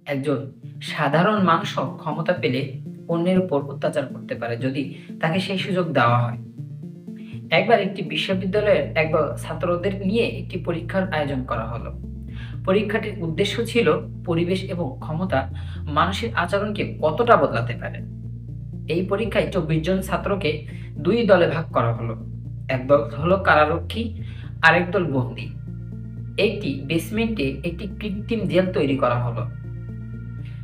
একজন সাধারণ মানুষ ক্ষমতা পেলে অন্যের উপর অত্যাচার করতে পারে যদি তাকে সেই সুযোগ দেওয়া হয়। একবার একটি বিশ্ববিদ্যালয়ের একদল ছাত্রদের নিয়ে একটি পরীক্ষার আয়োজন করা হলো। পরীক্ষাটির উদ্দেশ্য ছিল পরিবেশ এবং ক্ষমতা মানুষের আচরণকে কতটা বদলাতে পারে। এই পরীক্ষায় ২৪ জন ছাত্রকে দুই দলে ভাগ করা হলো। একদল হলো কারারক্ষী, আরেক দল বন্দী। একটি বেসমেন্টে একটি কৃত্রিম জেল তৈরি করা হলো।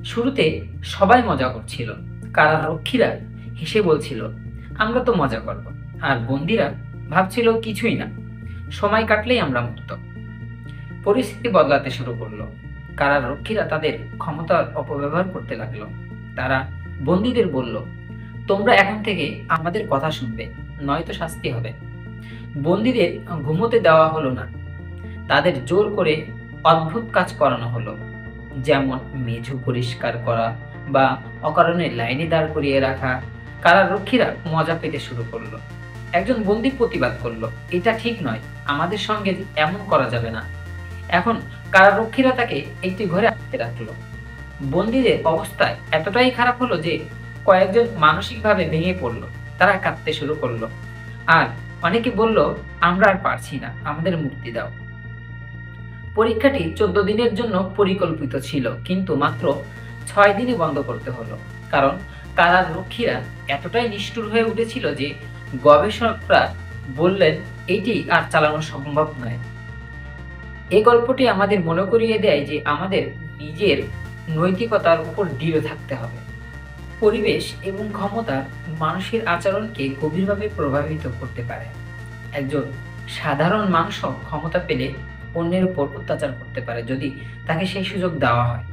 শুরুতে সবাই মজা করছিল। কারারক্ষীরা হেসে বলছিল, আমরা তো মজা করব। আর বন্দীরা ভাবছিল কিছুই না, সময় কাটলেই আমরা মুক্ত। পরিস্থিতি বদলাতে শুরু করলো। কারারক্ষীরা তাদের ক্ষমতার অপব্যবহার করতে লাগলো। তারা বন্দীদের বলল, তোমরা এখন থেকে আমাদের কথা শুনবে, নয়তো শাস্তি হবে। বন্দীদের ঘুমোতে দেওয়া হলো না। তাদের জোর করে অদ্ভুত কাজ করানো হলো, যেমন মেঝে পরিষ্কার করা বা অকারণে লাইনে দাঁড় করিয়ে রাখা। কারারক্ষীরা মজা পেতে শুরু করলো। একজন বন্দী প্রতিবাদ করলো, এটা ঠিক নয়, আমাদের সঙ্গে এমন করা যাবে না। এখন কারারক্ষীরা তাকে একটি ঘরে আটকে রাখলো। বন্দীদের অবস্থা এতটাই খারাপ হলো যে কয়েকজন মানসিকভাবে ভেঙে পড়লো। তারা কাঁদতে শুরু করলো। আর অনেকে বলল, আমরা আর পারছি না, আমাদের মুক্তি দাও। পরীক্ষাটি ১৪ দিনের জন্য পরিকল্পিত ছিল, কিন্তু মাত্র ৬ দিনে বন্ধ করতে হলো। কারণ কারারক্ষীরা এতটাই নিষ্ঠুর হয়ে উঠেছিল যে গবেষকরা বললেন এটি আর চালানো সম্ভব নয়। এই গল্পটি আমাদের মনে করিয়ে দেয় যে আমাদের নিজের নৈতিকতার উপর দৃঢ় থাকতে হবে। পরিবেশ এবং ক্ষমতা মানুষের আচরণকে গভীরভাবে প্রভাবিত করতে পারে। একজন সাধারণ মানুষ ক্ষমতা পেলে অন্যের উপর অত্যাচার করতে পারে যদি তাকে সেই সুযোগ দেওয়া হয়।